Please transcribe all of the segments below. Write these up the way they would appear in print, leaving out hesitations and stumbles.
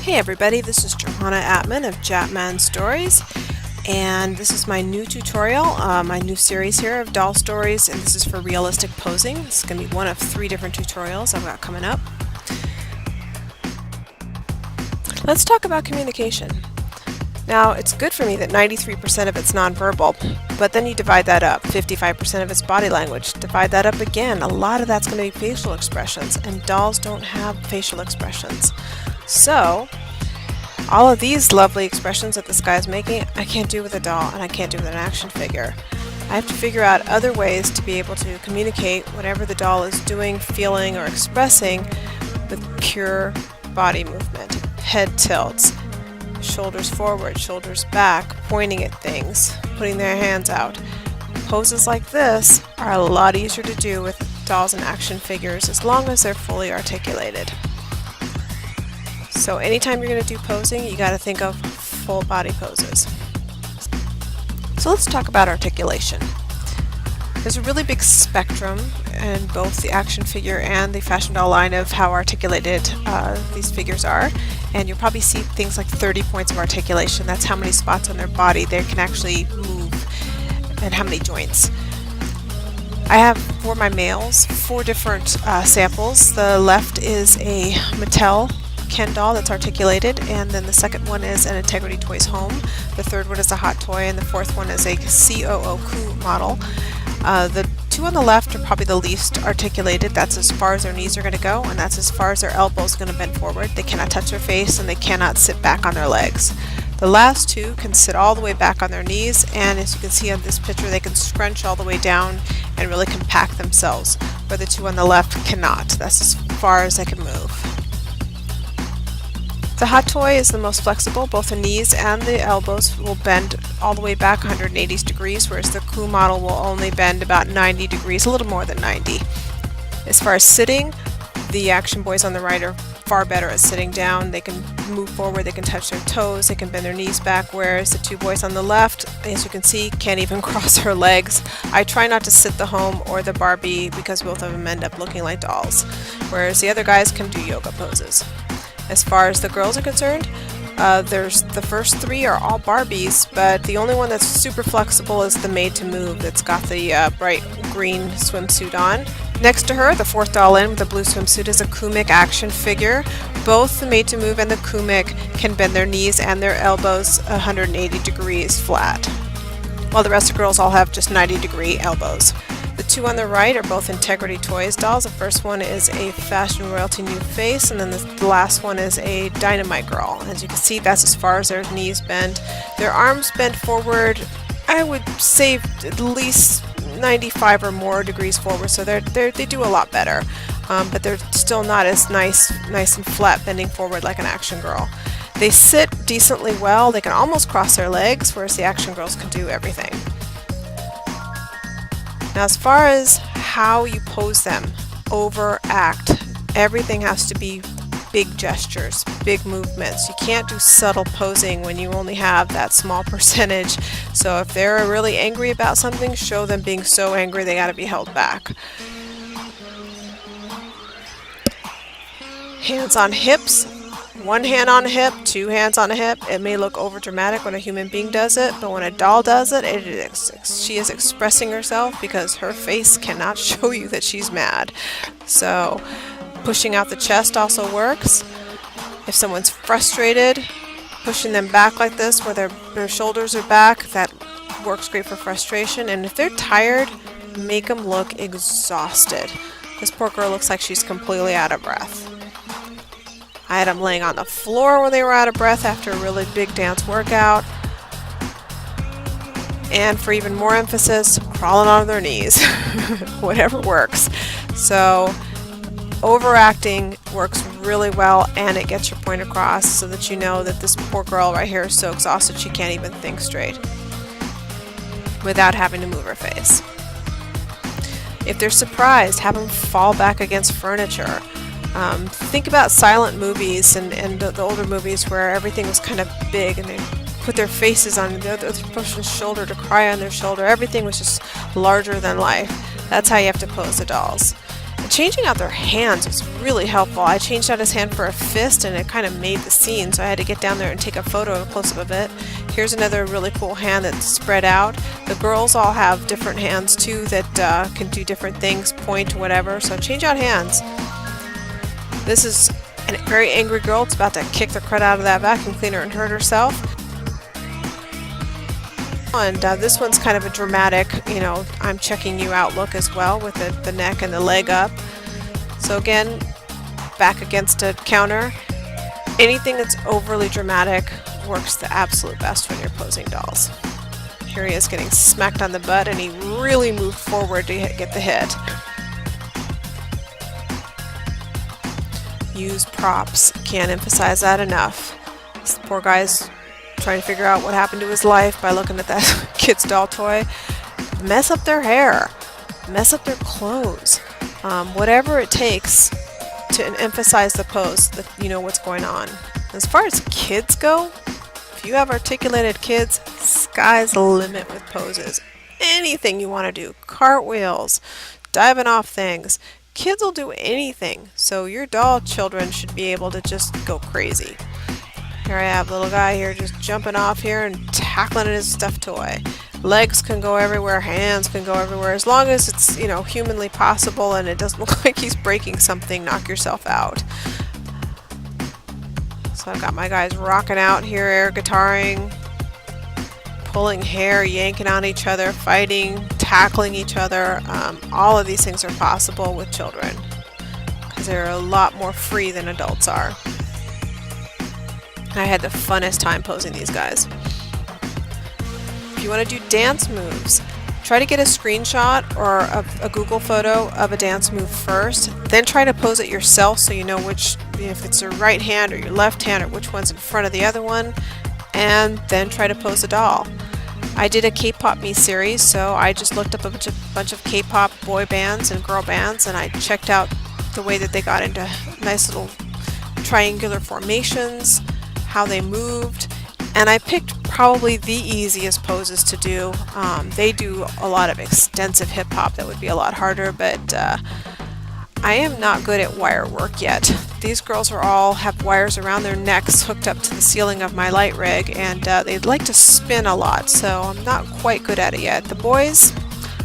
Hey everybody, this is Johanna Atman of Japman Stories, and this is my new tutorial, my new series here of doll stories, and this is for realistic posing. This is going to be one of 3 different tutorials I've got coming up. Let's talk about communication. Now, it's good for me that 93% of it's nonverbal, but then you divide that up, 55% of it's body language. Divide that up again, a lot of that's going to be facial expressions, and dolls don't have facial expressions. So, all of these lovely expressions that this guy is making, I can't do with a doll, and I can't do with an action figure. I have to figure out other ways to be able to communicate whatever the doll is doing, feeling, or expressing with pure body movement. Head tilts, shoulders forward, shoulders back, pointing at things, putting their hands out. Poses like this are a lot easier to do with dolls and action figures as long as they're fully articulated. So anytime you're going to do posing, you got to think of full body poses. So let's talk about articulation. There's a really big spectrum in both the action figure and the fashion doll line of how articulated these figures are, and you'll probably see things like 30 points of articulation. That's how many spots on their body they can actually move and how many joints. I have, for my males, 4 different samples. The left is a Mattel Ken doll that's articulated, and then the second one is an Integrity Toys Home, the third one is a Hot Toy, and the fourth one is a COO model. The 2 on the left are probably the least articulated. That's as far as their knees are going to go, and that's as far as their elbows are going to bend forward. They cannot touch their face, and they cannot sit back on their legs. The last 2 can sit all the way back on their knees, and as you can see on this picture, they can scrunch all the way down and really compact themselves, where the 2 on the left cannot. That's as far as they can move. The Hot Toy is the most flexible. Both the knees and the elbows will bend all the way back 180 degrees, whereas the Coup model will only bend about 90 degrees, a little more than 90. As far as sitting, the action boys on the right are far better at sitting down. They can move forward, they can touch their toes, they can bend their knees back, whereas the 2 boys on the left, as you can see, can't even cross their legs. I try not to sit the Home or the Barbie because both of them end up looking like dolls, whereas the other guys can do yoga poses. As far as the girls are concerned, there's the first 3 are all Barbies, but the only one that's super flexible is the Made to Move that's got the bright green swimsuit on. Next to her, the 4th doll in with the blue swimsuit is a Kumik action figure. Both the Made to Move and the Kumik can bend their knees and their elbows 180 degrees flat, while the rest of the girls all have just 90-degree elbows. The 2 on the right are both Integrity Toys dolls. The first one is a Fashion Royalty New Face, and then the last one is a Dynamite Girl. As you can see, that's as far as their knees bend. Their arms bend forward, I would say at least 95 or more degrees forward, so they do a lot better. But they're still not as nice and flat bending forward like an action girl. They sit decently well. They can almost cross their legs, whereas the action girls can do everything. Now, as far as how you pose them, overact, everything has to be big gestures, big movements. You can't do subtle posing when you only have that small percentage. So if they're really angry about something, show them being so angry they gotta be held back. Hands on hips. 1 hand on a hip, 2 hands on a hip. It may look over dramatic when a human being does it, but when a doll does it, she is expressing herself because her face cannot show you that she's mad. So pushing out the chest also works. If someone's frustrated, pushing them back like this where their shoulders are back, that works great for frustration. And if they're tired, make them look exhausted. This poor girl looks like she's completely out of breath. I had them laying on the floor when they were out of breath after a really big dance workout. And for even more emphasis, crawling on their knees. Whatever works. So, overacting works really well, and it gets your point across so that you know that this poor girl right here is so exhausted she can't even think straight without having to move her face. If they're surprised, have them fall back against furniture. Think about silent movies and the older movies where everything was kind of big and they put their faces on the other person's shoulder to cry on their shoulder. Everything was just larger than life. That's how you have to pose the dolls. And changing out their hands is really helpful. I changed out his hand for a fist and it kind of made the scene, so I had to get down there and take a photo close up of it. Here's another really cool hand that's spread out. The girls all have different hands too that can do different things, point, whatever, so change out hands. This is a very angry girl. It's about to kick the crud out of that vacuum cleaner and hurt herself. And this one's kind of a dramatic, you know, I'm checking you out look as well, with the neck and the leg up. So again, back against a counter. Anything that's overly dramatic works the absolute best when you're posing dolls. Here he is getting smacked on the butt, and he really moved forward to get the hit. Use props. Can't emphasize that enough. This poor guy's trying to figure out what happened to his life by looking at that kid's doll toy. Mess up their hair, mess up their clothes, whatever it takes to emphasize the pose, that you know what's going on. As far as kids go, if you have articulated kids, sky's the limit with poses. Anything you want to do, cartwheels, diving off things, kids will do anything. So your doll children should be able to just go crazy. Here I have a little guy here just jumping off here and tackling at his stuffed toy. Legs can go everywhere, hands can go everywhere, as long as it's, you know, humanly possible and it doesn't look like he's breaking something. Knock yourself out. So I've got my guys rocking out here, air guitaring, pulling hair, yanking on each other, fighting, tackling each other. All of these things are possible with children because they're a lot more free than adults are. I had the funnest time posing these guys. If you want to do dance moves, try to get a screenshot or a Google photo of a dance move first, then try to pose it yourself so you know which, if it's your right hand or your left hand or which one's in front of the other one, and then try to pose a doll. I did a K-pop me series, so I just looked up a bunch of K-pop boy bands and girl bands, and I checked out the way that they got into nice little triangular formations, how they moved, and I picked probably the easiest poses to do. They do a lot of extensive hip hop that would be a lot harder, but I am not good at wire work yet. These girls are all have wires around their necks hooked up to the ceiling of my light rig, and they like to spin a lot, so I'm not quite good at it yet. The boys,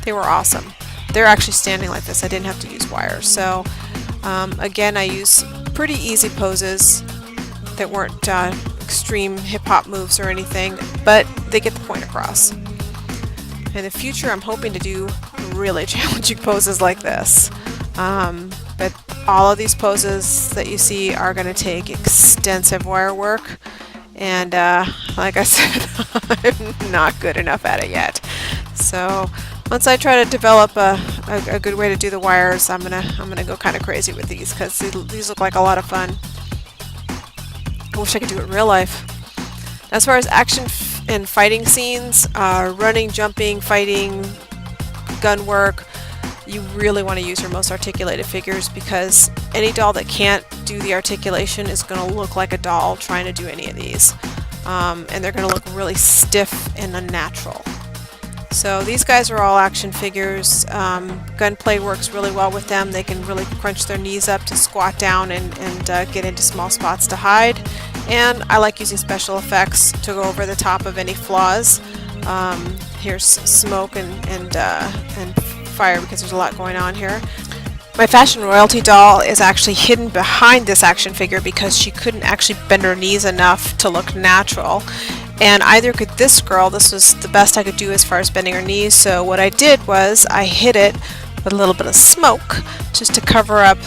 they were awesome. They're actually standing like this. I didn't have to use wires. So again, I use pretty easy poses that weren't extreme hip-hop moves or anything, but they get the point across. In the future, I'm hoping to do really challenging poses like this. But all of these poses that you see are going to take extensive wire work, and like I said, I'm not good enough at it yet. So once I try to develop a good way to do the wires, I'm gonna go kind of crazy with these, because these look like a lot of fun. I wish I could do it in real life. As far as action and fighting scenes, running, jumping, fighting, gun work, you really want to use your most articulated figures, because any doll that can't do the articulation is going to look like a doll trying to do any of these. And they're going to look really stiff and unnatural. So these guys are all action figures. Gunplay works really well with them. They can really crunch their knees up to squat down and get into small spots to hide. And I like using special effects to go over the top of any flaws. Here's smoke and fire, because there's a lot going on here. My fashion royalty doll is actually hidden behind this action figure because she couldn't actually bend her knees enough to look natural. And either could this girl. This was the best I could do as far as bending her knees, so what I did was I hid it with a little bit of smoke just to cover up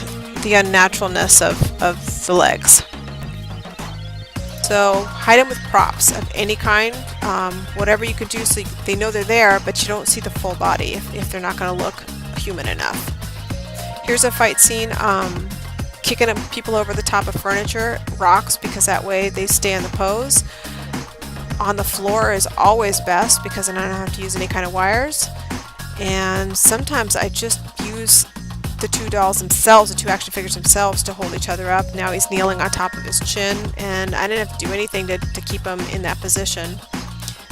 the unnaturalness of the legs. So hide them with props of any kind, whatever you could do so they know they're there, but you don't see the full body if they're not going to look human enough. Here's a fight scene, kicking people over the top of furniture, rocks, because that way they stay in the pose. On the floor is always best, because then I don't have to use any kind of wires. And sometimes I just use the two dolls themselves, the two action figures themselves, to hold each other up. Now he's kneeling on top of his chin, and I didn't have to do anything to keep him in that position.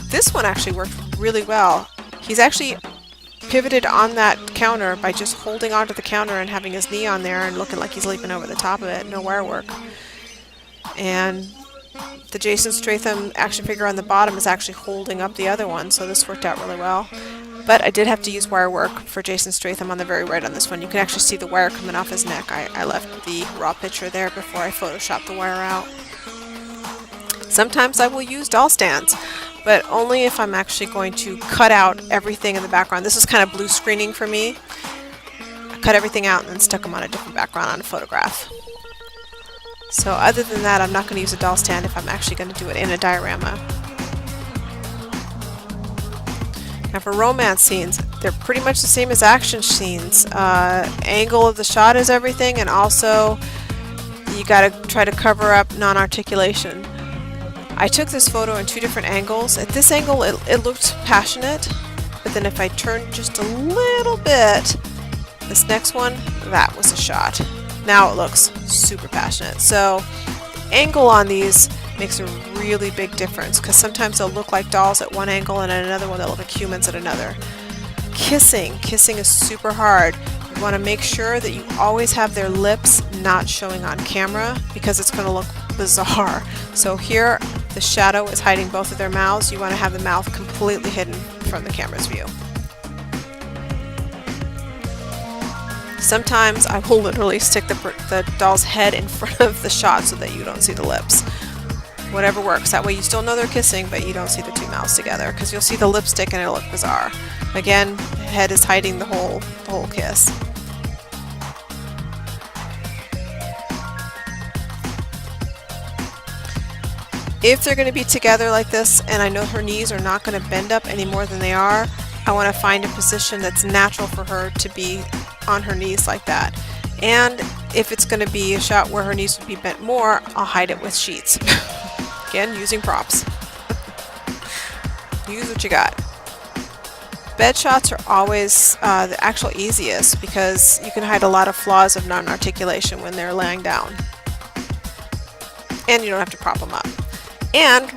This one actually worked really well. He's actually pivoted on that counter by just holding onto the counter and having his knee on there and looking like he's leaping over the top of it. No wire work. And the Jason Statham action figure on the bottom is actually holding up the other one, so this worked out really well. But I did have to use wire work for Jason Statham on the very right on this one. You can actually see the wire coming off his neck. I left the raw picture there before I photoshopped the wire out. Sometimes I will use doll stands, but only if I'm actually going to cut out everything in the background. This is kind of blue screening for me. I cut everything out and then stuck them on a different background on a photograph. So other than that, I'm not going to use a doll stand if I'm actually going to do it in a diorama. Now for romance scenes, they're pretty much the same as action scenes. Angle of the shot is everything, and also you got to try to cover up non-articulation. I took this photo in 2 different angles. At this angle it looked passionate, but then if I turned just a little bit, this next one, that was a shot. Now it looks super passionate. So angle on these makes a really big difference, because sometimes they'll look like dolls at one angle and at another one they'll look like humans at another. Kissing is super hard. You want to make sure that you always have their lips not showing on camera, because it's going to look bizarre. So here the shadow is hiding both of their mouths. You want to have the mouth completely hidden from the camera's view. Sometimes I will literally stick the doll's head in front of the shot so that you don't see the lips. Whatever works. That way you still know they're kissing, but you don't see the 2 mouths together, because you'll see the lipstick and it'll look bizarre. Again, the head is hiding the whole kiss. If they're going to be together like this, and I know her knees are not going to bend up any more than they are, I want to find a position that's natural for her to be on her knees like that. And if it's going to be a shot where her knees would be bent more, I'll hide it with sheets. Again, using props. Use what you got. Bed shots are always the actual easiest, because you can hide a lot of flaws of non-articulation when they're laying down. And you don't have to prop them up. And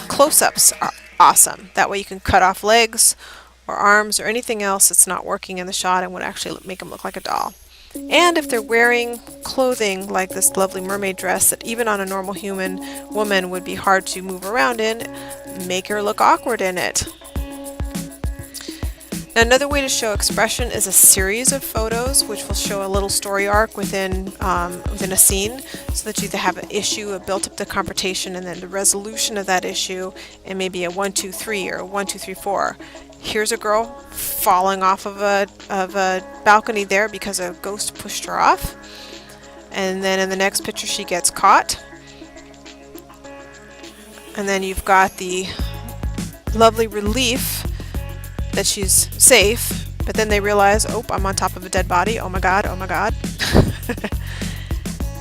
close-ups are awesome. That way you can cut off legs or arms or anything else that's not working in the shot and would actually make them look like a doll. And if they're wearing clothing like this lovely mermaid dress that even on a normal human woman would be hard to move around in, make her look awkward in it. Now, another way to show expression is a series of photos, which will show a little story arc within a scene, so that you either have an issue, a built-up the confrontation, and then the resolution of that issue, and maybe a 1, 2, 3 or 1, 2, 3, 4. Here's a girl falling off of a balcony there because a ghost pushed her off, and then in the next picture she gets caught, and then you've got the lovely relief that she's safe, but then they realize, oh, I'm on top of a dead body, oh my god, oh my god.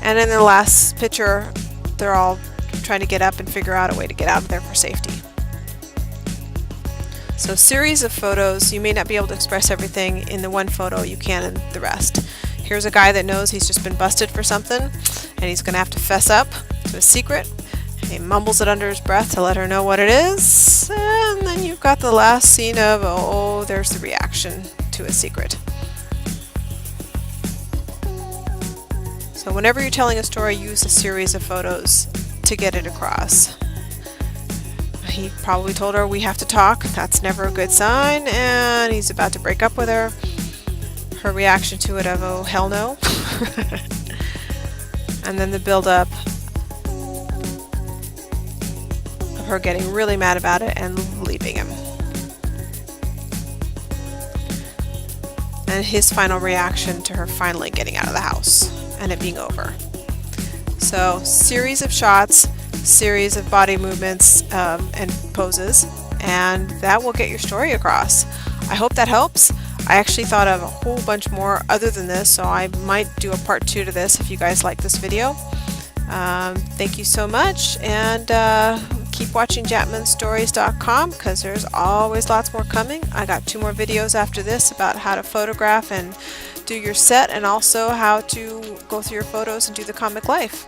And in the last picture they're all trying to get up and figure out a way to get out of there for safety. So series of photos. You may not be able to express everything in the one photo, you can in the rest. Here's a guy that knows he's just been busted for something, and he's going to have to fess up to a secret. He mumbles it under his breath to let her know what it is, and then you've got the last scene of, oh, there's the reaction to a secret. So whenever you're telling a story, use a series of photos to get it across. He probably told her, we have to talk. That's never a good sign, and he's about to break up with her. Her reaction to it of, oh, hell no. And then the build-up of her getting really mad about it and leaving him. And his final reaction to her finally getting out of the house and it being over. So, series of shots, series of body movements and poses, and that will get your story across. I hope that helps. I actually thought of a whole bunch more other than this, so I might do a part 2 to this if you guys like this video. Thank you so much, and keep watching JatmanStories.com, because there's always lots more coming. I got 2 more videos after this about how to photograph and do your set, and also how to go through your photos and do the comic life.